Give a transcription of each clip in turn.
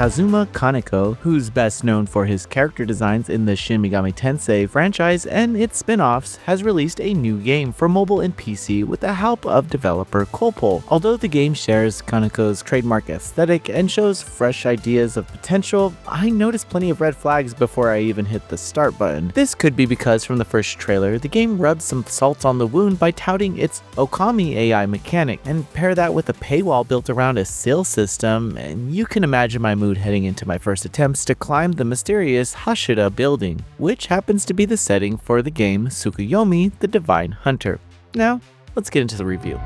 Kazuma Kaneko, who's best known for his character designs in the Shin Megami Tensei franchise and its spin-offs, has released a new game for mobile and PC with the help of developer COLPOL. Although the game shares Kaneko's trademark aesthetic and shows fresh ideas of potential, I noticed plenty of red flags before I even hit the start button. This could be because from the first trailer, the game rubs some salt on the wound by touting its Okami AI mechanic, and pair that with a paywall built around a sales system, and you can imagine my mood heading into my first attempts to climb the mysterious Hashira building, which happens to be the setting for the game Tsukuyomi, the Divine Hunter. Now, let's get into the review.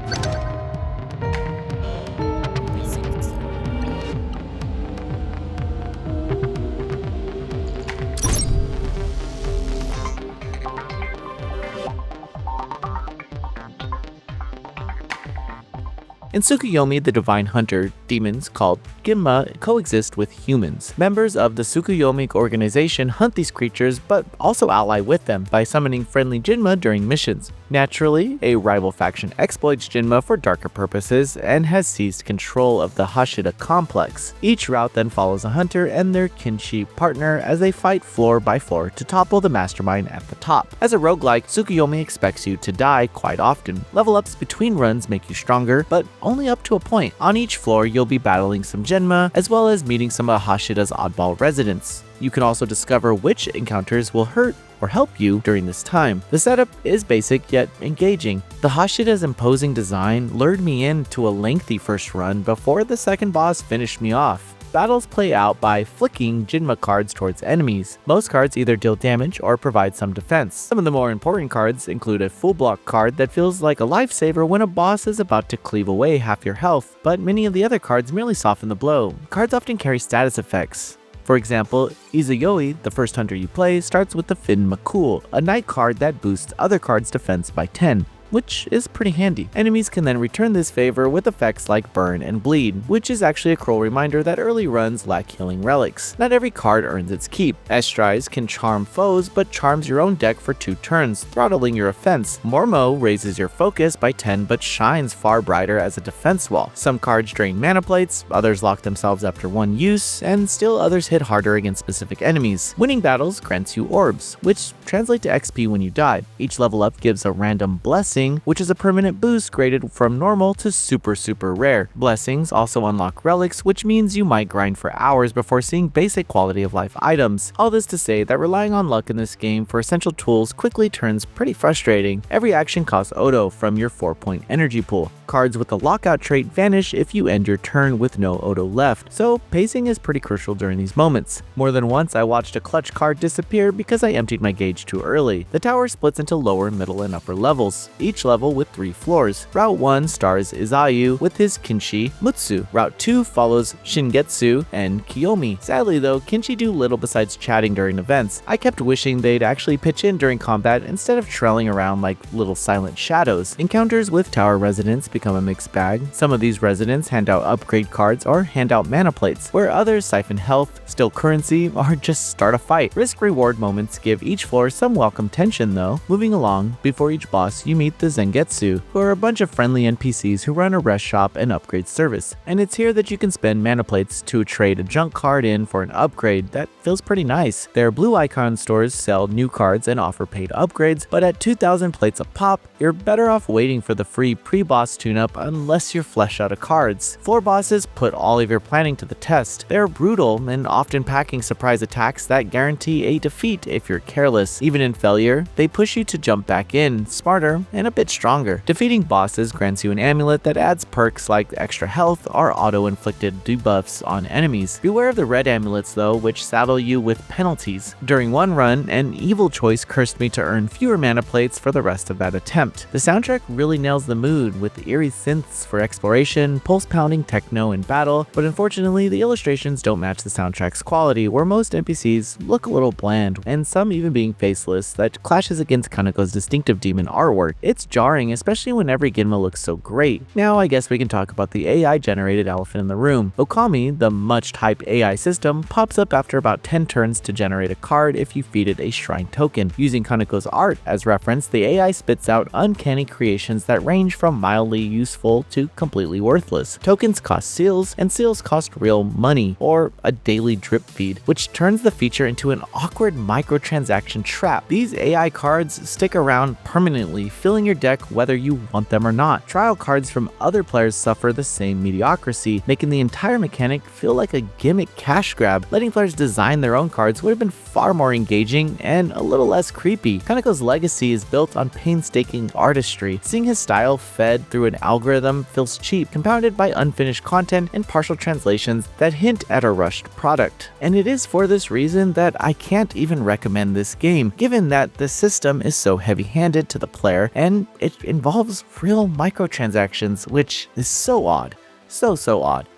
In Tsukuyomi the Divine Hunter, demons called Ginma coexist with humans. Members of the Tsukuyomi organization hunt these creatures but also ally with them by summoning friendly Jinma during missions. Naturally, a rival faction exploits Jinma for darker purposes and has seized control of the Hashira complex. Each route then follows a hunter and their kinshi partner as they fight floor by floor to topple the mastermind at the top. As a roguelike, Tsukuyomi expects you to die quite often. Level ups between runs make you stronger, but only up to a point. On each floor, you'll be battling some Jinma, as well as meeting some of Hashira's oddball residents. You can also discover which encounters will hurt or help you during this time. The setup is basic yet engaging. The Hashira's imposing design lured me into a lengthy first run before the second boss finished me off. Battles play out by flicking Jinma cards towards enemies. Most cards either deal damage or provide some defense. Some of the more important cards include a full block card that feels like a lifesaver when a boss is about to cleave away half your health, but many of the other cards merely soften the blow. Cards often carry status effects. For example, Izuyoi, the first hunter you play, starts with the Fin Makul, a knight card that boosts other cards' defense by 10. Which is pretty handy. Enemies can then return this favor with effects like Burn and Bleed, which is actually a cruel reminder that early runs lack healing relics. Not every card earns its keep. Estrais can charm foes, but charms your own deck for 2 turns, throttling your offense. Mormo raises your focus by 10 but shines far brighter as a defense wall. Some cards drain mana plates, others lock themselves after 1 use, and still others hit harder against specific enemies. Winning battles grants you orbs, which translate to XP when you die. Each level up gives a random blessing, which is a permanent boost graded from normal to super rare. Blessings also unlock relics, which means you might grind for hours before seeing basic quality of life items. All this to say that relying on luck in this game for essential tools quickly turns pretty frustrating. Every action costs Odo from your 4-point energy pool. Cards with the lockout trait vanish if you end your turn with no Odo left, so pacing is pretty crucial during these moments. More than once I watched a clutch card disappear because I emptied my gauge too early. The tower splits into lower, middle, and upper levels, each level with 3 floors. Route 1 stars Izayu with his kinshi, Mutsu. Route 2 follows Shingetsu and Kiyomi. Sadly though, kinshi do little besides chatting during events. I kept wishing they'd actually pitch in during combat instead of trailing around like little silent shadows. Encounters with tower residents become a mixed bag. Some of these residents hand out upgrade cards or hand out mana plates, where others siphon health, steal currency, or just start a fight. Risk-reward moments give each floor some welcome tension though. Moving along, before each boss you meet the Zengetsu, who are a bunch of friendly NPCs who run a rest shop and upgrade service. And it's here that you can spend mana plates to trade a junk card in for an upgrade that feels pretty nice. Their blue icon stores sell new cards and offer paid upgrades, but at 2,000 plates a pop, you're better off waiting for the free pre-boss tune-up unless you're flesh out of cards. Floor bosses put all of your planning to the test. They're brutal and often packing surprise attacks that guarantee a defeat if you're careless. Even in failure, they push you to jump back in, smarter and a bit stronger. Defeating bosses grants you an amulet that adds perks like extra health or auto-inflicted debuffs on enemies. Beware of the red amulets though, which saddle you with penalties. During one run, an evil choice cursed me to earn fewer mana plates for the rest of that attempt. The soundtrack really nails the mood with eerie synths for exploration, pulse-pounding techno in battle, but unfortunately the illustrations don't match the soundtrack's quality, where most NPCs look a little bland, and some even being faceless that clashes against Kaneko's distinctive demon artwork. It's jarring, especially when every Ginma looks so great. Now I guess we can talk about the AI-generated elephant in the room. Okami, the much-hyped AI system, pops up after about 10 turns to generate a card if you feed it a shrine token. Using Kaneko's art as reference, the AI spits out uncanny creations that range from mildly useful to completely worthless. Tokens cost seals, and seals cost real money, or a daily drip feed, which turns the feature into an awkward microtransaction trap. These AI cards stick around permanently, filling your deck whether you want them or not. Trial cards from other players suffer the same mediocrity, making the entire mechanic feel like a gimmick cash grab. Letting players design their own cards would have been far more engaging and a little less creepy. Kaneko's legacy is built on painstaking artistry. Seeing his style fed through an algorithm feels cheap, compounded by unfinished content and partial translations that hint at a rushed product. And it is for this reason that I can't even recommend this game, given that the system is so heavy-handed to the player and it involves real microtransactions, which is so odd. So odd.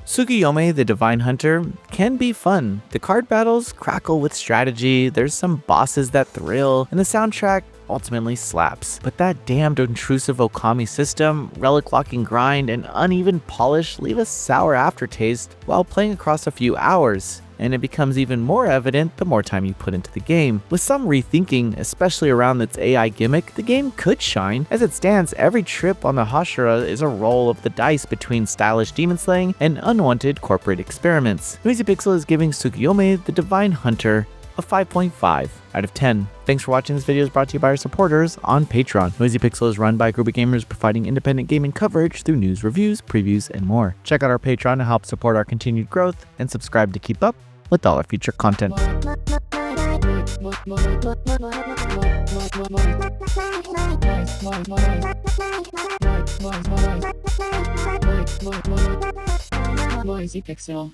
Tsukuyomi the Divine Hunter can be fun. The card battles crackle with strategy, there's some bosses that thrill, and the soundtrack ultimately slaps. But that damned intrusive Okami system, relic locking grind, and uneven polish leave a sour aftertaste while playing across a few hours. And it becomes even more evident the more time you put into the game. With some rethinking, especially around its AI gimmick, the game could shine. As it stands, every trip on the Hashira is a roll of the dice between stylish demon slaying and unwanted corporate experiments. Noisy Pixel is giving Tsukuyomi the Divine Hunter a 5.5 out of 10. Thanks for watching. This video is brought to you by our supporters on Patreon. Noisy Pixel is run by a group of gamers providing independent gaming coverage through news, reviews, previews, and more. Check out our Patreon to help support our continued growth and subscribe to keep up with all our future content. Noisy Pixel.